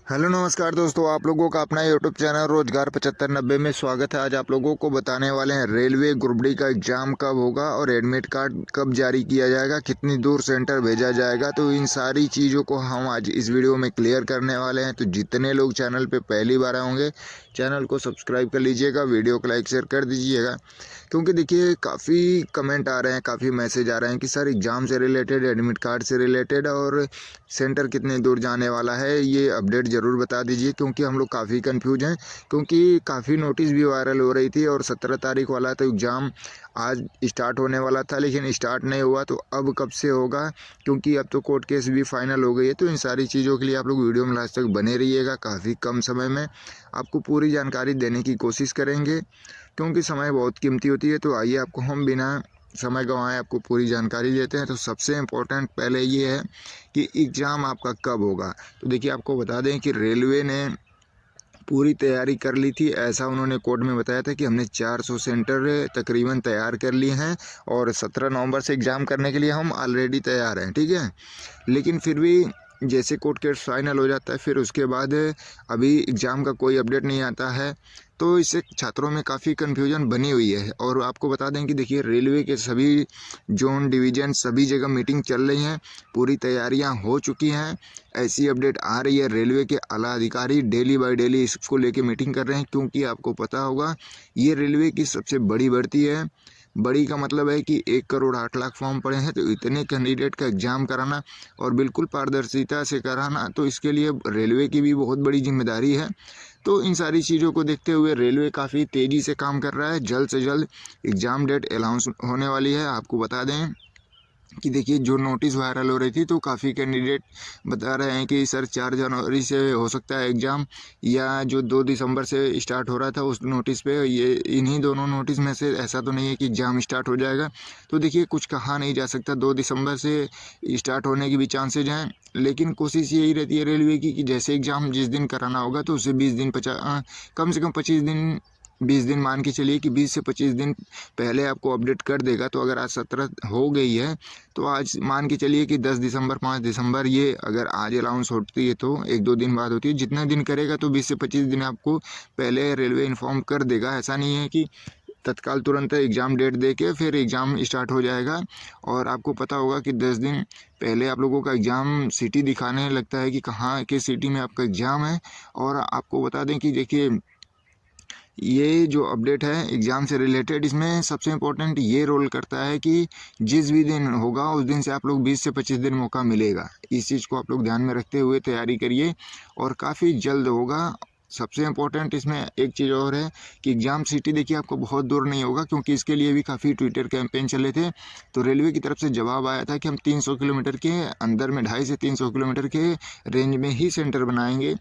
Hello नमस्कार दोस्तों, आप लोगों का अपना यूट्यूब चैनल रोजगार 7590 में स्वागत है। आज आप लोगों को बताने वाले हैं रेलवे ग्रुप डी का एग्ज़ाम कब होगा और एडमिट कार्ड कब जारी किया जाएगा, कितनी दूर सेंटर भेजा जाएगा। तो इन सारी चीज़ों को हम आज इस वीडियो में क्लियर करने वाले हैं। तो जितने लोग चैनल पे पहली बार आए होंगे, चैनल को सब्सक्राइब कर लीजिएगा, वीडियो को लाइक शेयर कर दीजिएगा। क्योंकि देखिए काफ़ी कमेंट आ रहे हैं, काफ़ी मैसेज आ रहे हैं कि सर एग्ज़ाम से रिलेटेड, एडमिट कार्ड से रिलेटेड और सेंटर कितने दूर जाने वाला है, ये अपडेट ज़रूर बता दीजिए। क्योंकि हम लोग काफ़ी कंफ्यूज हैं, क्योंकि काफ़ी नोटिस भी वायरल हो रही थी और 17 तारीख वाला तो एग्ज़ाम आज स्टार्ट होने वाला था, लेकिन स्टार्ट नहीं हुआ। तो अब कब से होगा, क्योंकि अब तो कोर्ट केस भी फाइनल हो गई है। तो इन सारी चीज़ों के लिए आप लोग वीडियो में लास्ट तक बने रहिएगा। काफ़ी कम समय में आपको पूरी जानकारी देने की कोशिश करेंगे, क्योंकि समय बहुत कीमती होती है। तो आइए आपको हम बिना समय गंवाए आपको पूरी जानकारी देते हैं। तो सबसे इम्पोर्टेंट पहले ये है कि एग्ज़ाम आपका कब होगा। तो देखिए आपको बता दें कि रेलवे ने पूरी तैयारी कर ली थी। ऐसा उन्होंने कोर्ट में बताया था कि हमने 400 सेंटर तकरीबन तैयार कर लिए हैं और 17 नवंबर से एग्ज़ाम करने के लिए हम ऑलरेडी तैयार हैं, ठीक है। लेकिन फिर भी जैसे कोर्ट केस फाइनल हो जाता है, फिर उसके बाद अभी एग्ज़ाम का कोई अपडेट नहीं आता है। तो इससे छात्रों में काफ़ी कन्फ्यूजन बनी हुई है। और आपको बता दें कि देखिए रेलवे के सभी जोन, डिवीज़न सभी जगह मीटिंग चल रही हैं, पूरी तैयारियां हो चुकी हैं। ऐसी अपडेट आ रही है, रेलवे के आला अधिकारी डेली बाय डेली इसको लेके मीटिंग कर रहे हैं। क्योंकि आपको पता होगा ये रेलवे की सबसे बड़ी भर्ती है। बड़ी का मतलब है कि 1 करोड़ 8 लाख फॉर्म पड़े हैं, तो इतने कैंडिडेट का एग्ज़ाम कराना और बिल्कुल पारदर्शिता से कराना, तो इसके लिए रेलवे की भी बहुत बड़ी जिम्मेदारी है। तो इन सारी चीज़ों को देखते हुए रेलवे काफ़ी तेज़ी से काम कर रहा है। जल्द से जल्द एग्ज़ाम डेट अनाउंस होने वाली है। आपको बता दें कि देखिए जो नोटिस वायरल हो रही थी, तो काफ़ी कैंडिडेट बता रहे हैं कि सर 4 जनवरी से हो सकता है एग्ज़ाम, या जो 2 दिसंबर से स्टार्ट हो रहा था उस नोटिस पे, ये इन्हीं दोनों नोटिस में से ऐसा तो नहीं है कि एग्ज़ाम स्टार्ट हो जाएगा। तो देखिए कुछ कहा नहीं जा सकता, 2 दिसंबर से स्टार्ट होने की भी चांसेज हैं। लेकिन कोशिश यही रहती है रेलवे की कि जैसे एग्ज़ाम जिस दिन कराना होगा, तो उससे 20 दिन कम से कम 25 दिन, 20 दिन मान के चलिए कि 20 से 25 दिन पहले आपको अपडेट कर देगा। तो अगर आज 17 हो गई है, तो आज मान के चलिए कि 10 दिसंबर, 5 दिसंबर, ये अगर आज अनाउंस होती है तो 1-2 दिन बाद होती है। जितने दिन करेगा तो 20 से 25 दिन आपको पहले रेलवे इन्फॉर्म कर देगा। ऐसा नहीं है कि तत्काल तुरंत एग्ज़ाम डेट दे के फिर एग्ज़ाम स्टार्ट हो जाएगा। और आपको पता होगा कि 10 दिन पहले आप लोगों का एग्ज़ाम सिटी दिखाने लगता है कि कहाँ किस सिटी में आपका एग्ज़ाम है। और आपको बता दें कि देखिए ये जो अपडेट है एग्ज़ाम से रिलेटेड, इसमें सबसे इम्पोर्टेंट ये रोल करता है कि जिस भी दिन होगा उस दिन से आप लोग 20 से 25 दिन मौका मिलेगा। इस चीज़ को आप लोग ध्यान में रखते हुए तैयारी करिए और काफ़ी जल्द होगा। सबसे इम्पोर्टेंट इसमें एक चीज़ और है कि एग्ज़ाम सिटी देखिए आपको बहुत दूर नहीं होगा, क्योंकि इसके लिए भी काफ़ी ट्विटर कैंपेन चले थे। तो रेलवे की तरफ से जवाब आया था कि हम 300 किलोमीटर के अंदर में, 2.5 से 300 किलोमीटर के रेंज में ही सेंटर बनाएंगे।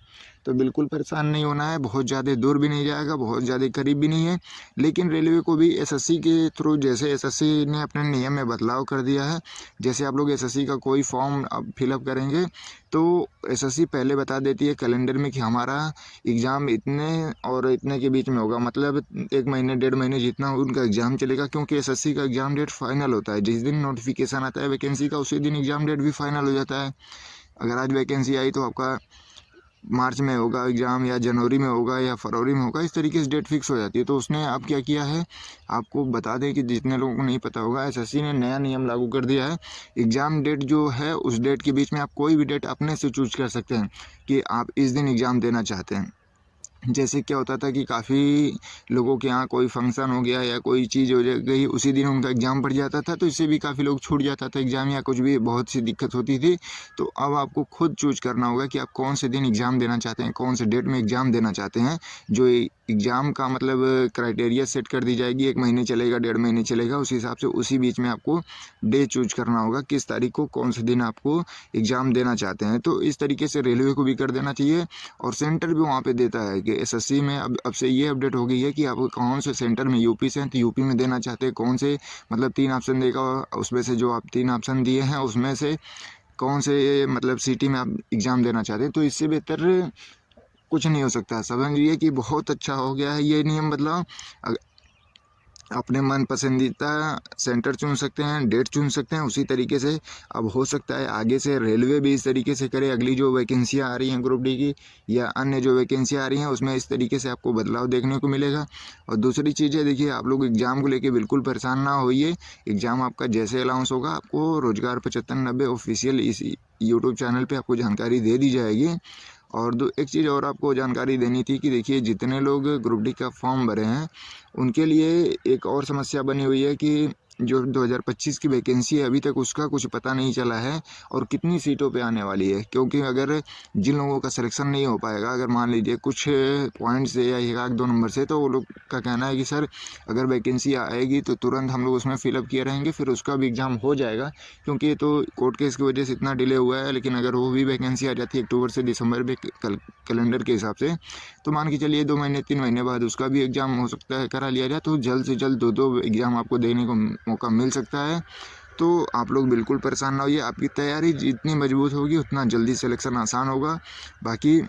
तो बिल्कुल परेशान नहीं होना है, बहुत ज़्यादा दूर भी नहीं जाएगा, बहुत ज़्यादा करीब भी नहीं है। लेकिन रेलवे को भी एसएससी के थ्रू, जैसे एसएससी ने अपने नियम में बदलाव कर दिया है, जैसे आप लोग एसएससी का कोई फॉर्म अब फिलअप करेंगे, तो एसएससी पहले बता देती है कैलेंडर में कि हमारा एग्ज़ाम इतने और इतने के बीच में होगा। मतलब 1 महीने, 1.5 महीने जितना उनका एग्ज़ाम चलेगा, क्योंकि एसएससी का एग्ज़ाम डेट फाइनल होता है। जिस दिन नोटिफिकेशन आता है वैकेंसी का, उसी दिन एग्ज़ाम डेट भी फाइनल हो जाता है। अगर आज वैकेंसी आई तो आपका मार्च में होगा एग्ज़ाम, या जनवरी में होगा, या फरवरी में होगा, इस तरीके से डेट फिक्स हो जाती है। तो उसने अब क्या किया है, आपको बता दें कि जितने लोगों को नहीं पता होगा, एसएससी ने नया नियम लागू कर दिया है। एग्ज़ाम डेट जो है, उस डेट के बीच में आप कोई भी डेट अपने से चूज़ कर सकते हैं कि आप इस दिन एग्ज़ाम देना चाहते हैं। जैसे क्या होता था कि काफ़ी लोगों के यहाँ कोई फंक्शन हो गया या कोई चीज़ हो गई, उसी दिन उनका एग्ज़ाम पड़ जाता था, तो इससे भी काफ़ी लोग छूट जाता था एग्ज़ाम, या कुछ भी बहुत सी दिक्कत होती थी। तो अब आपको खुद चूज़ करना होगा कि आप कौन से दिन एग्ज़ाम देना चाहते हैं, कौन से डेट में एग्ज़ाम देना चाहते हैं। जो एग्ज़ाम का मतलब क्राइटेरिया सेट कर दी जाएगी, 1 महीने चलेगा, 1.5 महीने चलेगा, उस हिसाब से उसी बीच में आपको डे चूज़ करना होगा, किस तारीख को, कौन से दिन आपको एग्ज़ाम देना चाहते हैं। तो इस तरीके से रेलवे को भी कर देना चाहिए। और सेंटर भी वहाँ पे देता है कि एसएससी में अब से ये अपडेट हो गई है कि आप कौन से सेंटर में, यूपी से हैं तो यूपी में देना चाहते हैं, कौन से, मतलब 3 ऑप्शन देगा, उसमें से जो आप 3 ऑप्शन दिए हैं उसमें से कौन से मतलब सिटी में आप एग्ज़ाम देना चाहते हैं। तो इससे बेहतर कुछ नहीं हो सकता। समझिए कि बहुत अच्छा हो गया है ये नियम बदलाव। अपने मन पसंदीदा सेंटर चुन सकते हैं, डेट चुन सकते हैं उसी तरीके से। अब हो सकता है आगे से रेलवे भी इस तरीके से करे, अगली जो वैकेंसियाँ आ रही हैं ग्रुप डी की या अन्य जो वैकेंसियाँ आ रही हैं उसमें इस तरीके से आपको बदलाव देखने को मिलेगा। और दूसरी चीज़ है, देखिए आप लोग एग्ज़ाम को लेके बिल्कुल परेशान ना होइए। एग्ज़ाम आपका जैसे अनाउंस होगा आपको रोज़गार 7590 ऑफिशियल इस यूट्यूब चैनल पे आपको जानकारी दे दी जाएगी। और दो एक चीज़ और आपको जानकारी देनी थी कि देखिए जितने लोग ग्रुप डी का फॉर्म भरे हैं उनके लिए एक और समस्या बनी हुई है कि जो 2025 की वैकेंसी है अभी तक उसका कुछ पता नहीं चला है और कितनी सीटों पे आने वाली है। क्योंकि अगर जिन लोगों का सिलेक्शन नहीं हो पाएगा, अगर मान लीजिए कुछ पॉइंट से या 1 आध 2 नंबर से, तो वो लोग का कहना है कि सर अगर वैकेंसी आएगी तो तुरंत हम लोग उसमें फ़िलअप किए रहेंगे, फिर उसका भी एग्ज़ाम हो जाएगा। क्योंकि ये तो कोर्ट केस की वजह से इतना डिले हुआ है, लेकिन अगर वो भी वैकेंसी आ जाती है अक्टूबर से दिसंबर में कैलेंडर के हिसाब से, तो मान के चलिए 2 महीने 3 महीने बाद उसका भी एग्ज़ाम हो सकता है करा लिया जाए, तो जल्द से जल्द 2-2 एग्ज़ाम आपको देने को मौका मिल सकता है। तो आप लोग बिल्कुल परेशान ना होइए, आपकी तैयारी जितनी मजबूत होगी उतना जल्दी सिलेक्शन आसान होगा। बाकी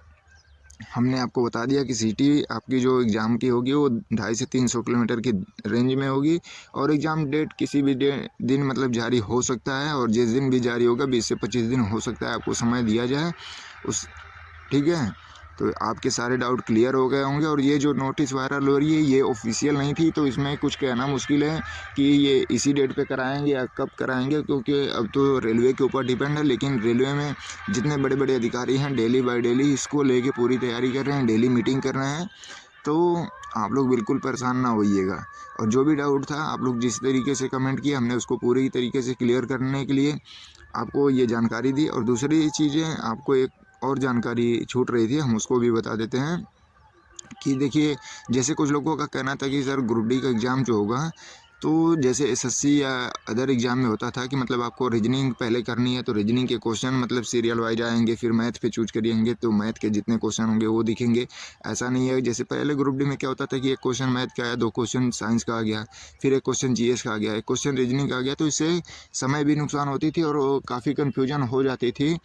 हमने आपको बता दिया कि सिटी आपकी जो एग्ज़ाम की होगी वो 250 से 300 किलोमीटर की रेंज में होगी और एग्ज़ाम डेट किसी भी दिन मतलब जारी हो सकता है, और जिस दिन भी जारी होगा 20 से 25 दिन हो सकता है आपको समय दिया जाए उस ठीक है? तो आपके सारे डाउट क्लियर हो गए होंगे। और ये जो नोटिस वायरल हो रही है ये ऑफ़िशियल नहीं थी, तो इसमें कुछ कहना मुश्किल है कि ये इसी डेट पे कराएँगे या कब कराएँगे, क्योंकि अब तो रेलवे के ऊपर डिपेंड है। लेकिन रेलवे में जितने बड़े-बड़े अधिकारी हैं डेली बाय डेली इसको लेके पूरी तैयारी कर रहे हैं, डेली मीटिंग कर रहे हैं। तो आप लोग बिल्कुल परेशान ना होइएगा। और जो भी डाउट था आप लोग जिस तरीके से कमेंट किए हमने उसको पूरी तरीके से क्लियर करने के लिए आपको ये जानकारी दी। और दूसरी चीज़ें आपको एक और जानकारी छूट रही थी, हम उसको भी बता देते हैं कि देखिए जैसे कुछ लोगों का कहना था कि सर ग्रुप डी का एग्ज़ाम जो होगा तो जैसे एसएससी या अदर एग्ज़ाम में होता था कि मतलब आपको रीजनिंग पहले करनी है, तो रीजनिंग के क्वेश्चन मतलब सीरियल वाइज आएंगे, फिर मैथ पे चूज करिएंगे तो मैथ के जितने क्वेश्चन होंगे वो दिखेंगे। ऐसा नहीं है, जैसे पहले ग्रुप डी में क्या होता था कि एक क्वेश्चन मैथ का आया, 2 क्वेश्चन साइंस का आ गया, फिर एक क्वेश्चन जीएस का आ गया, एक क्वेश्चन रीजनिंग का आ गया, तो इससे समय भी नुकसान होती थी और काफ़ी कन्फ्यूजन हो जाती थी।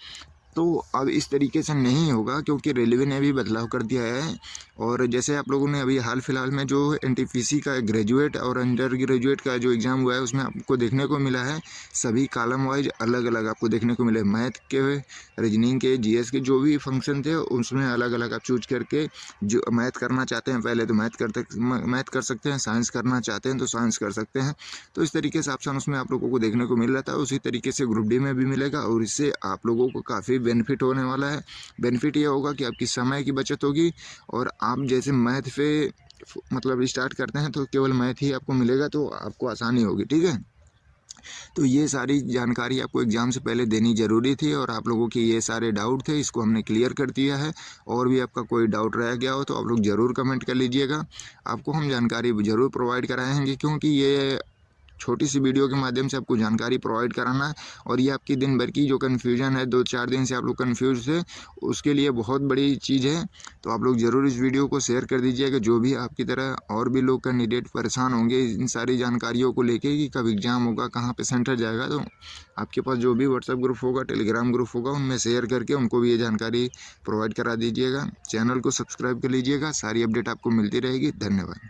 तो अब इस तरीके से नहीं होगा क्योंकि रेलवे ने भी बदलाव कर दिया है। और जैसे आप लोगों ने अभी हाल फिलहाल में जो एनटीपीसी का ग्रेजुएट और अंडर ग्रेजुएट का जो एग्ज़ाम हुआ है उसमें आपको देखने को मिला है सभी कॉलम वाइज अलग अलग आपको देखने को मिले। मैथ के, रीजनिंग के, जीएस के जो भी फंक्शन थे उसमें अलग अलग आप चूज करके जो मैथ करना चाहते हैं पहले तो मैथ कर सकते हैं, साइंस करना चाहते हैं तो साइंस कर सकते हैं। तो इस तरीके से ऑप्शन उसमें आप लोगों को देखने को मिल रहा था, उसी तरीके से ग्रुप डी में भी मिलेगा और इससे आप लोगों को काफ़ी बेनिफिट होने वाला है। बेनिफिट ये होगा कि आपकी समय की बचत होगी और आप जैसे मैथ पे मतलब स्टार्ट करते हैं तो केवल मैथ ही आपको मिलेगा तो आपको आसानी होगी, ठीक है। तो ये सारी जानकारी आपको एग्ज़ाम से पहले देनी ज़रूरी थी और आप लोगों के ये सारे डाउट थे, इसको हमने क्लियर कर दिया है। और भी आपका कोई डाउट रह गया हो तो आप लोग ज़रूर कमेंट कर लीजिएगा, आपको हम जानकारी ज़रूर प्रोवाइड कराएँगे क्योंकि ये छोटी सी वीडियो के माध्यम से आपको जानकारी प्रोवाइड कराना है। और ये आपकी दिन भर की जो कन्फ्यूजन है 2-4 दिन से आप लोग कन्फ्यूज थे उसके लिए बहुत बड़ी चीज़ है। तो आप लोग ज़रूर इस वीडियो को शेयर कर दीजिएगा, जो भी आपकी तरह और भी लोग कैंडिडेट परेशान होंगे इन सारी जानकारियों को लेके कि कब एग्ज़ाम होगा, कहाँ पे सेंटर जाएगा। तो आपके पास जो भी व्हाट्सएप ग्रुप होगा, टेलीग्राम ग्रुप होगा, उनमें शेयर करके उनको भी ये जानकारी प्रोवाइड करा दीजिएगा। चैनल को सब्सक्राइब कर लीजिएगा, सारी अपडेट आपको मिलती रहेगी। धन्यवाद।